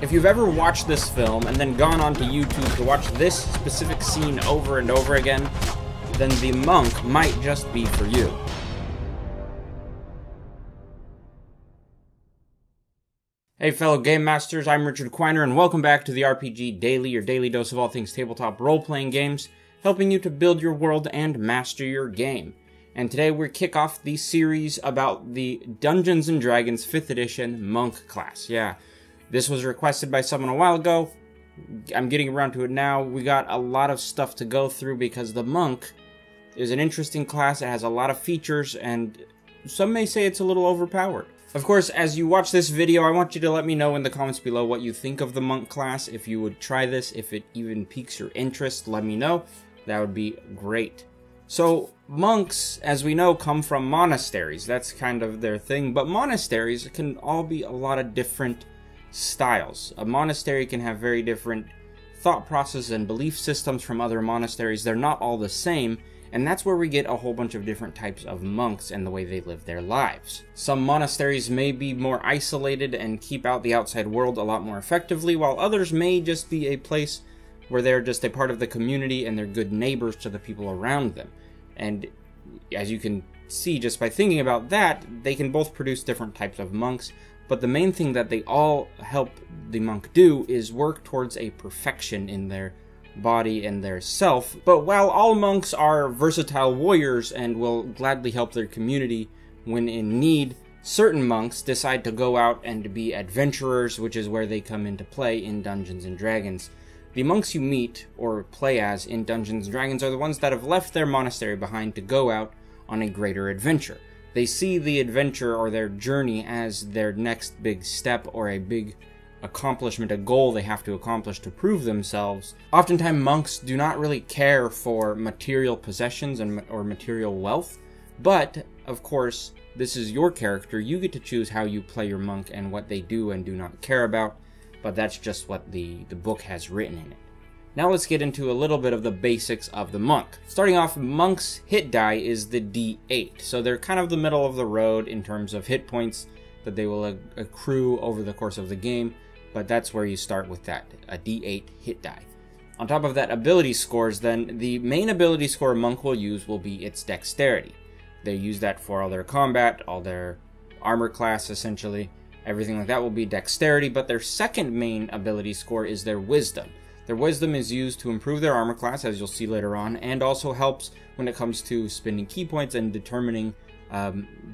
If you've ever watched this film and then gone onto YouTube to watch this specific scene over and over again, then The Monk might just be for you. Hey fellow Game Masters, I'm Richard Quiner, and welcome back to the RPG Daily, your daily dose of all things tabletop role-playing games, helping you to build your world and master your game. And today we kick off the series about the Dungeons & Dragons 5th edition Monk class. Yeah, this was requested by someone a while ago. I'm getting around to it now. We got a lot of stuff to go through because the Monk is an interesting class. It has a lot of features, and some may say it's a little overpowered. Of course, as you watch this video, I want you to let me know in the comments below what you think of the Monk class. If you would try this, if it even piques your interest, let me know. That would be great. So, monks, as we know, come from monasteries. That's kind of their thing. But monasteries can all be a lot of different styles. A monastery can have very different thought processes and belief systems from other monasteries. They're not all the same. And that's where we get a whole bunch of different types of monks and the way they live their lives. Some monasteries may be more isolated and keep out the outside world a lot more effectively, while others may just be a place where they're just a part of the community and they're good neighbors to the people around them. And as you can see just by thinking about that, they can both produce different types of monks, but the main thing that they all help the monk do is work towards a perfection in their body and their self. But while all monks are versatile warriors and will gladly help their community when in need, certain monks decide to go out and be adventurers, which is where they come into play in Dungeons & Dragons. The monks you meet or play as in Dungeons & Dragons are the ones that have left their monastery behind to go out on a greater adventure. They see the adventure or their journey as their next big step or a big accomplishment, a goal they have to accomplish to prove themselves. Oftentimes monks do not really care for material possessions or material wealth, but of course this is your character. You get to choose how you play your monk and what they do and do not care about, but that's just what the book has written in it. Now let's get into a little bit of the basics of the monk. Starting off, monk's hit die is the D8, so they're kind of the middle of the road in terms of hit points that they will accrue over the course of the game, but that's where you start with that, a D8 hit die. On top of that, ability scores, then the main ability score a monk will use will be its dexterity. They use that for all their combat, all their armor class essentially. Everything like that will be dexterity, but their second main ability score is their wisdom. Their wisdom is used to improve their armor class, as you'll see later on, and also helps when it comes to spending key points and determining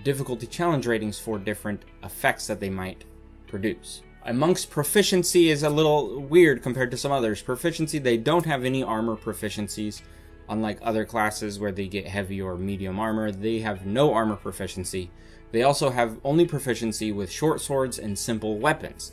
difficulty challenge ratings for different effects that they might produce. A monk's proficiency is a little weird compared to some others. Proficiency, they don't have any armor proficiencies. Unlike other classes where they get heavy or medium armor, they have no armor proficiency. They also have only proficiency with short swords and simple weapons.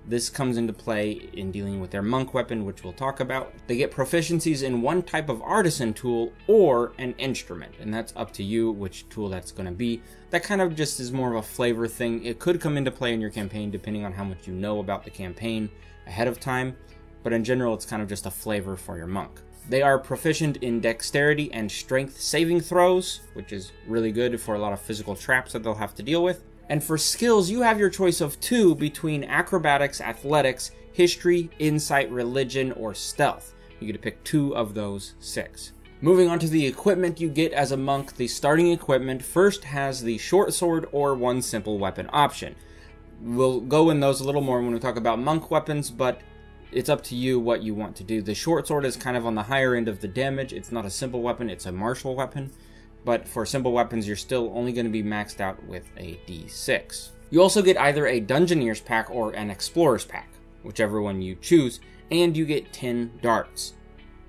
This comes into play in dealing with their monk weapon, which we'll talk about. They get proficiencies in one type of artisan tool or an instrument, and that's up to you which tool that's going to be. That kind of just is more of a flavor thing. It could come into play in your campaign depending on how much you know about the campaign ahead of time, but in general it's kind of just a flavor for your monk. They are proficient in dexterity and strength saving throws, which is really good for a lot of physical traps that they'll have to deal with. And for skills, you have your choice of 2 between acrobatics, athletics, history, insight, religion, or stealth. You get to pick 2 of those 6. Moving on to the equipment you get as a monk, the starting equipment first has the short sword or one simple weapon option. We'll go in those a little more when we talk about monk weapons, but it's up to you what you want to do. The short sword is kind of on the higher end of the damage. It's not a simple weapon, it's a martial weapon. But for simple weapons, you're still only going to be maxed out with a D6. You also get either a Dungeoneer's pack or an Explorer's pack, whichever one you choose, and you get 10 darts.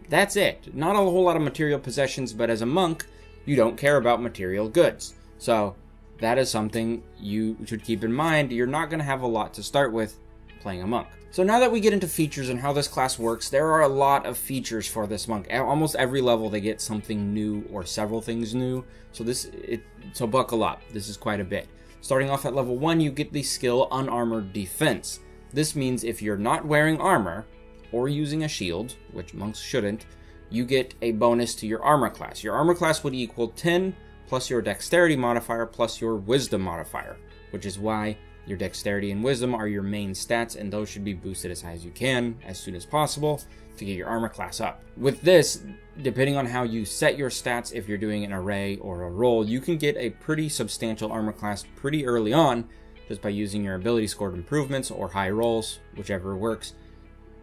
That's it. Not a whole lot of material possessions, but as a monk, you don't care about material goods. So that is something you should keep in mind. You're not going to have a lot to start with playing a monk. So now that we get into features and how this class works, there are a lot of features for this monk. Almost every level they get something new or several things new. So buckle up. This is quite a bit. Starting off at level 1, you get the skill Unarmored Defense. This means if you're not wearing armor or using a shield, which monks shouldn't, you get a bonus to your armor class. Your armor class would equal 10 plus your dexterity modifier plus your wisdom modifier, which is why Your dexterity and wisdom are your main stats, and those should be boosted as high as you can, as soon as possible, to get your armor class up. With this, depending on how you set your stats, if you're doing an array or a roll, you can get a pretty substantial armor class pretty early on, just by using your ability scored improvements or high rolls, whichever works.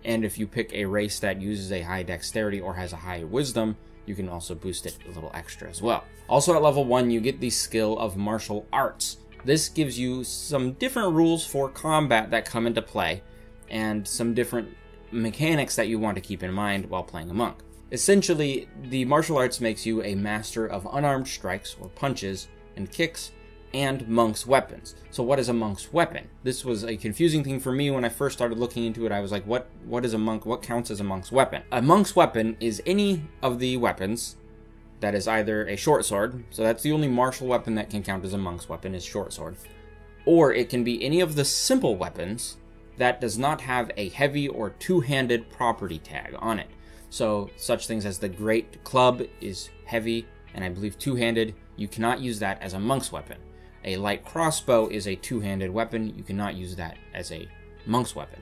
And if you pick a race that uses a high dexterity or has a high wisdom, you can also boost it a little extra as well. Also at level 1, you get the skill of martial arts. This gives you some different rules for combat that come into play, and some different mechanics that you want to keep in mind while playing a monk. Essentially, the martial arts makes you a master of unarmed strikes or punches and kicks, and monk's weapons. So what is a monk's weapon? This was a confusing thing for me when I first started looking into it. I was like, what is a monk? What counts as a monk's weapon? A monk's weapon is any of the weapons that is either a short sword, so that's the only martial weapon that can count as a monk's weapon, is short sword, or it can be any of the simple weapons that does not have a heavy or two-handed property tag on it. So such things as the great club is heavy and I believe two-handed. You cannot use that as a monk's weapon. A light crossbow is a two-handed weapon. You cannot use that as a monk's weapon.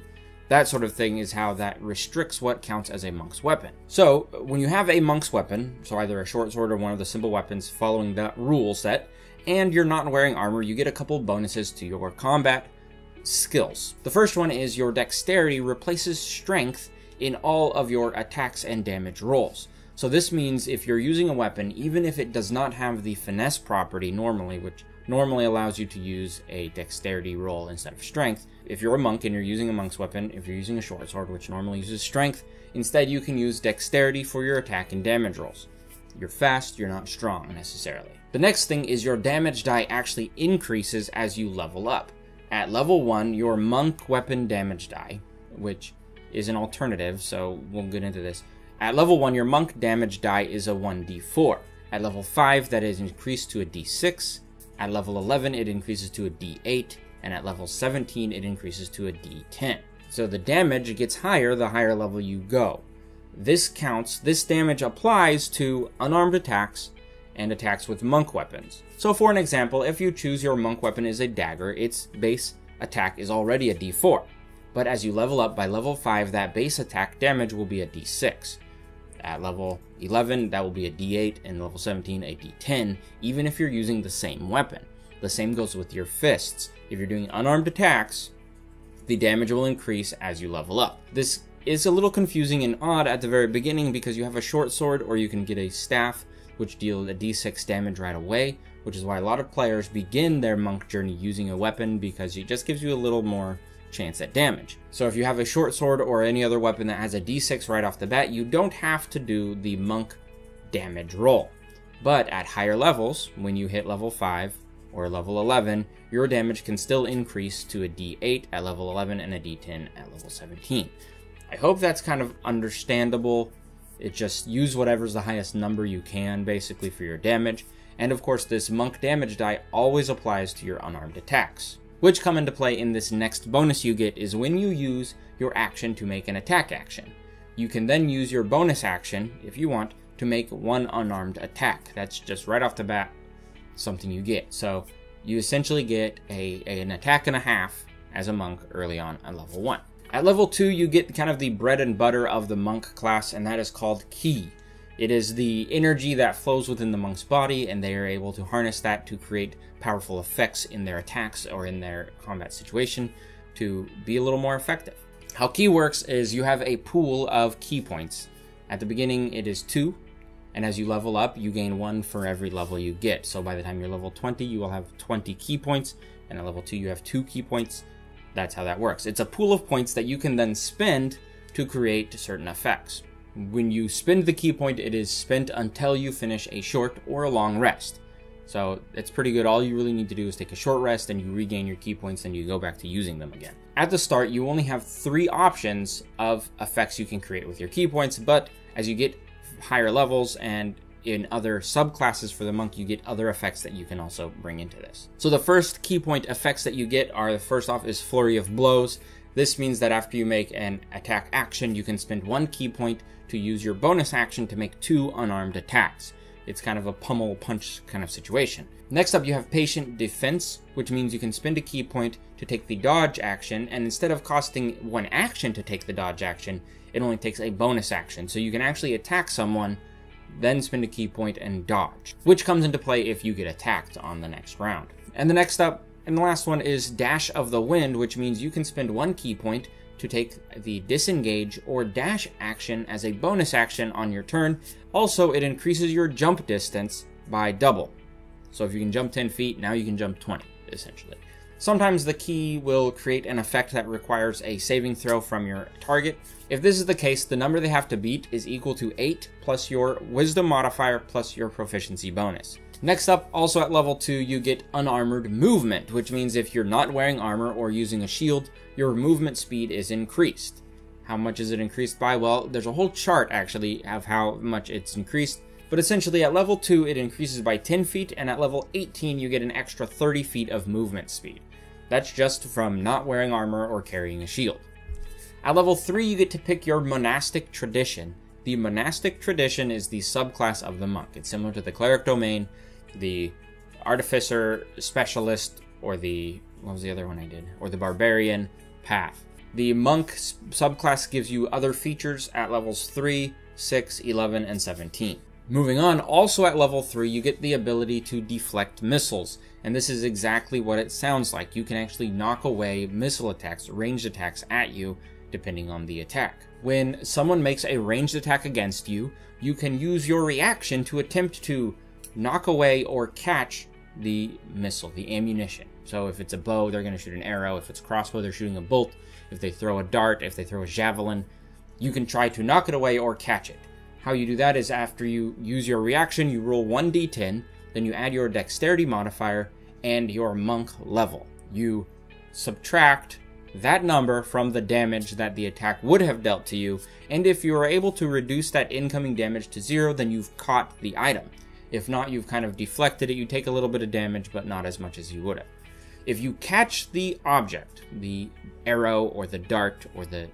That sort of thing is how that restricts what counts as a monk's weapon. So when you have a monk's weapon, so either a short sword or one of the simple weapons following that rule set, and you're not wearing armor, you get a couple bonuses to your combat skills. The first one is your dexterity replaces strength in all of your attacks and damage rolls. So this means if you're using a weapon, even if it does not have the finesse property normally, which normally allows you to use a dexterity roll instead of strength. If you're a monk and you're using a monk's weapon, if you're using a short sword, which normally uses strength, instead you can use dexterity for your attack and damage rolls. You're fast, you're not strong necessarily. The next thing is your damage die actually increases as you level up. At level 1, your monk weapon damage die, which is an alternative, so we'll get into this. At level 1, your monk damage die is a 1d4. At level 5, that is increased to a d6. At level 11, it increases to a d8, and at level 17, it increases to a d10. So the damage gets higher the higher level you go. This damage applies to unarmed attacks and attacks with monk weapons. So for an example, if you choose your monk weapon is a dagger, its base attack is already a d4. But as you level up by level 5, that base attack damage will be a d6. At level 11, that will be a d8, and level 17, a d10, even if you're using the same weapon. The same goes with your fists. If you're doing unarmed attacks, the damage will increase as you level up. This is a little confusing and odd at the very beginning because you have a short sword, or you can get a staff, which deals a d6 damage right away, which is why a lot of players begin their monk journey using a weapon, because it just gives you a little more chance at damage. So if you have a short sword or any other weapon that has a d6 right off the bat, you don't have to do the monk damage roll. But at higher levels, when you hit level 5 or level 11, your damage can still increase to a d8 at level 11 and a d10 at level 17. I hope that's kind of understandable. It just use whatever's the highest number you can basically for your damage. And of course this monk damage die always applies to your unarmed attacks, which come into play in this next bonus you get is when you use your action to make an attack action. You can then use your bonus action, if you want, to make one unarmed attack. That's just right off the bat something you get. So you essentially get an attack and a half as a monk early on at level 1. At level 2, you get kind of the bread and butter of the monk class, and that is called ki. It is the energy that flows within the monk's body, and they are able to harness that to create powerful effects in their attacks or in their combat situation to be a little more effective. How ki works is you have a pool of ki points. At the beginning, it is 2, and as you level up, you gain 1 for every level you get. So by the time you're level 20, you will have 20 ki points, and at level 2, you have 2 ki points. That's how that works. It's a pool of points that you can then spend to create certain effects. When you spend the ki point, it is spent until you finish a short or a long rest. So it's pretty good. All you really need to do is take a short rest and you regain your ki points and you go back to using them again. At the start, you only have 3 options of effects you can create with your ki points, but as you get higher levels and in other subclasses for the monk, you get other effects that you can also bring into this. So the first ki point effects that you get are, first off, is Flurry of Blows. This means that after you make an attack action, you can spend 1 ki point to use your bonus action to make 2 unarmed attacks. It's kind of a pummel punch kind of situation. Next up, you have Patient Defense, which means you can spend a ki point to to take the dodge action, and instead of costing 1 action to take the dodge action, it only takes a bonus action. So you can actually attack someone, then spend a key point and dodge, which comes into play if you get attacked on the next round. And the next up, and the last one, is Dash of the Wind, which means you can spend 1 key point to take the disengage or dash action as a bonus action on your turn. Also, it increases your jump distance by double. So if you can jump 10 feet, now you can jump 20, essentially. Sometimes the key will create an effect that requires a saving throw from your target. If this is the case, the number they have to beat is equal to 8 plus your wisdom modifier plus your proficiency bonus. Next up, also at level 2, you get unarmored movement, which means if you're not wearing armor or using a shield, your movement speed is increased. How much is it increased by? Well, there's a whole chart actually of how much it's increased, but essentially at level 2 it increases by 10 feet, and at level 18 you get an extra 30 feet of movement speed. That's just from not wearing armor or carrying a shield. At level 3 you get to pick your monastic tradition. The monastic tradition is the subclass of the monk. It's similar to the cleric domain, the artificer specialist, or the, what was the other one I did? Or the barbarian path. The monk subclass gives you other features at levels 3, 6, 11, and 17. Moving on, also at level 3, you get the ability to deflect missiles, and this is exactly what it sounds like. You can actually knock away missile attacks, ranged attacks at you, depending on the attack. When someone makes a ranged attack against you, you can use your reaction to attempt to knock away or catch the missile, the ammunition. So if it's a bow, they're going to shoot an arrow. If it's crossbow, they're shooting a bolt. If they throw a dart, if they throw a javelin, you can try to knock it away or catch it. How you do that is after you use your reaction, you roll 1d10, then you add your dexterity modifier and your monk level. You subtract that number from the damage that the attack would have dealt to you, and if you are able to reduce that incoming damage to 0, then you've caught the item. If not, you've kind of deflected it. You take a little bit of damage, but not as much as you would have. If you catch the object, the arrow or the dart or the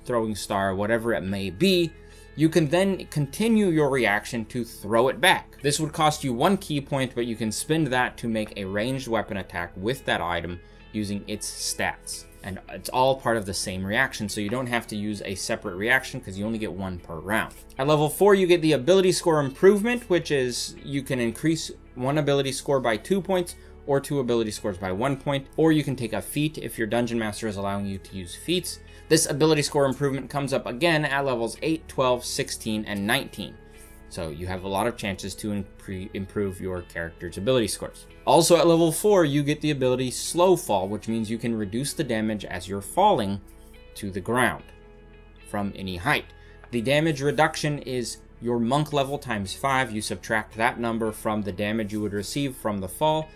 throwing star, whatever it may be, you can then continue your reaction to throw it back. This would cost you 1 key point, but you can spend that to make a ranged weapon attack with that item using its stats. And it's all part of the same reaction, so you don't have to use a separate reaction because you only get 1 per round. At level 4, you get the ability score improvement, which is you can increase 1 ability score by 2 points or 2 ability scores by 1 point, or you can take a feat if your dungeon master is allowing you to use feats. This ability score improvement comes up again at levels 8, 12, 16, and 19. So you have a lot of chances to improve your character's ability scores. Also at level 4, you get the ability Slow Fall, which means you can reduce the damage as you're falling to the ground from any height. The damage reduction is your monk level times 5. You subtract that number from the damage you would receive from the fall,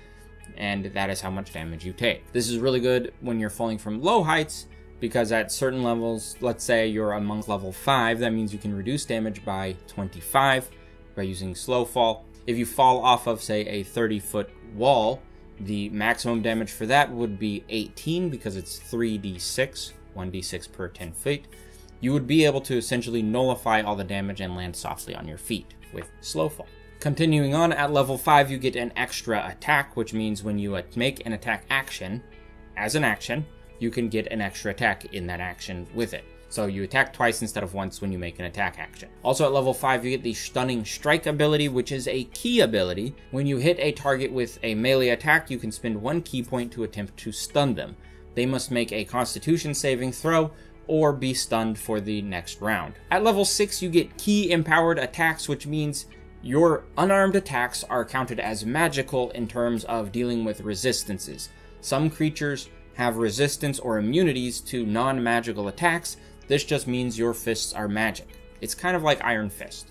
and that is how much damage you take. This is really good when you're falling from low heights, because at certain levels, let's say you're a monk level 5, that means you can reduce damage by 25 by using Slow Fall. If you fall off of, say, a 30-foot wall, the maximum damage for that would be 18 because it's 3d6, 1d6 per 10 feet. You would be able to essentially nullify all the damage and land softly on your feet with Slow Fall. Continuing on, at level 5, you get an extra attack, which means when you make an attack action, as an action, you can get an extra attack in that action with it. So you attack twice instead of once when you make an attack action. Also at level 5, you get the Stunning Strike ability, which is a key ability. When you hit a target with a melee attack, you can spend 1 key point to attempt to stun them. They must make a Constitution saving throw or be stunned for the next round. At level 6, you get Key Empowered Attacks, which means your unarmed attacks are counted as magical in terms of dealing with resistances. Some creatures have resistance or immunities to non-magical attacks. This just means your fists are magic. It's kind of like Iron Fist.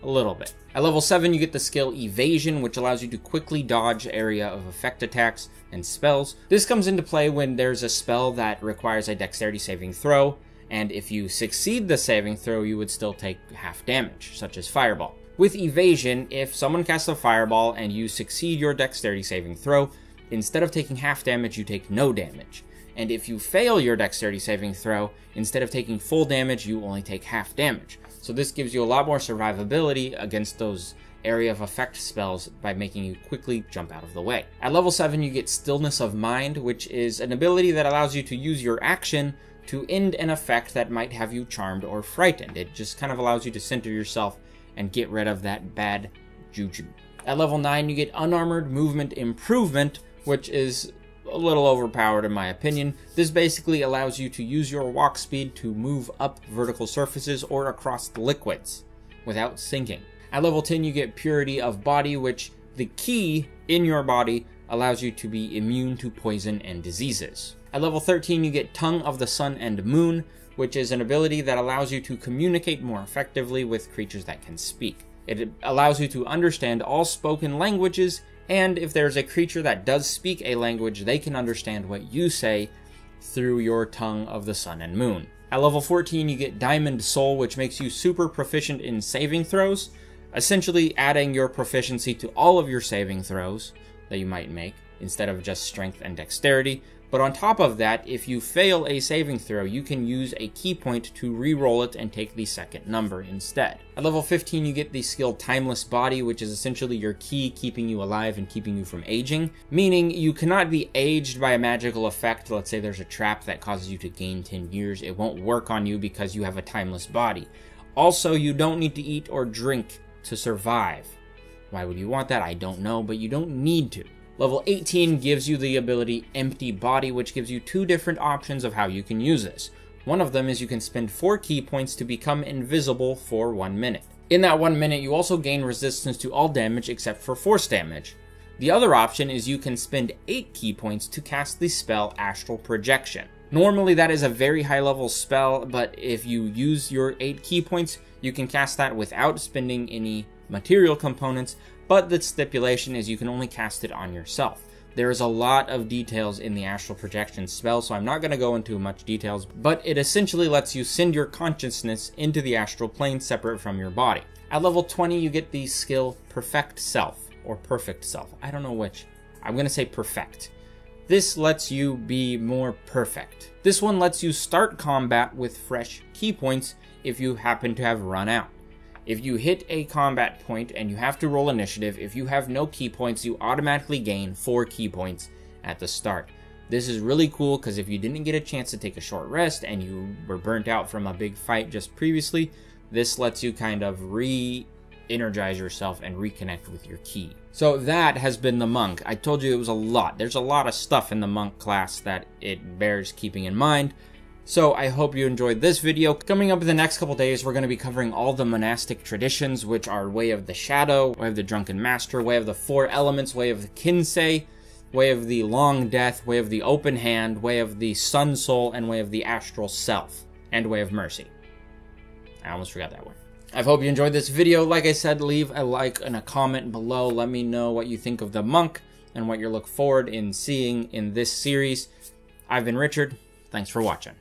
A little bit. At level 7, you get the skill Evasion, which allows you to quickly dodge area of effect attacks and spells. This comes into play when there's a spell that requires a dexterity saving throw, and if you succeed the saving throw, you would still take half damage, such as Fireball. With Evasion, if someone casts a Fireball and you succeed your dexterity saving throw, instead of taking half damage, you take no damage. And if you fail your dexterity saving throw, instead of taking full damage, you only take half damage. So this gives you a lot more survivability against those area of effect spells by making you quickly jump out of the way. At level 7, you get Stillness of Mind, which is an ability that allows you to use your action to end an effect that might have you charmed or frightened. It just kind of allows you to center yourself and get rid of that bad juju. At level 9, you get Unarmored Movement Improvement, which is a little overpowered in my opinion. This basically allows you to use your walk speed to move up vertical surfaces or across the liquids without sinking. At level 10, you get Purity of Body, which the key in your body allows you to be immune to poison and diseases. At level 13, you get Tongue of the Sun and Moon, which is an ability that allows you to communicate more effectively with creatures that can speak. It allows you to understand all spoken languages, and if there's a creature that does speak a language, they can understand what you say through your Tongue of the Sun and Moon. At level 14, you get Diamond Soul, which makes you super proficient in saving throws, essentially adding your proficiency to all of your saving throws that you might make, instead of just strength and dexterity. But on top of that, if you fail a saving throw, you can use a key point to re-roll it and take the second number instead. At level 15, you get the skill Timeless Body, which is essentially your key keeping you alive and keeping you from aging, meaning you cannot be aged by a magical effect. Let's say there's a trap that causes you to gain 10 years. It won't work on you because you have a timeless body. Also, you don't need to eat or drink to survive. Why would you want that? I don't know, but you don't need to. Level 18 gives you the ability Empty Body, which gives you two different options of how you can use this. One of them is you can spend 4 key points to become invisible for 1 minute. In that 1 minute, you also gain resistance to all damage except for force damage. The other option is you can spend 8 key points to cast the spell Astral Projection. Normally that is a very high level spell, but if you use your 8 key points, you can cast that without spending any material components, but the stipulation is you can only cast it on yourself. There is a lot of details in the Astral Projection spell, so I'm not going to go into much details, but it essentially lets you send your consciousness into the astral plane separate from your body. At level 20, you get the skill Perfect Self, or Perfect Self. I don't know which. I'm going to say Perfect. This lets you be more perfect. This one lets you start combat with fresh key points if you happen to have run out. If you hit a combat point and you have to roll initiative, if you have no key points, you automatically gain 4 key points at the start. This is really cool because if you didn't get a chance to take a short rest and you were burnt out from a big fight just previously, this lets you kind of re-energize yourself and reconnect with your key. So that has been the monk. I told you it was a lot. There's a lot of stuff in the monk class that it bears keeping in mind. So I hope you enjoyed this video. Coming up in the next couple days, we're going to be covering all the monastic traditions, which are Way of the Shadow, Way of the Drunken Master, Way of the Four Elements, Way of the Kinsei, Way of the Long Death, Way of the Open Hand, Way of the Sun Soul, and Way of the Astral Self, and Way of Mercy. I almost forgot that one. I hope you enjoyed this video. Like I said, leave a like and a comment below. Let me know what you think of the monk and what you look forward in seeing in this series. I've been Richard. Thanks for watching.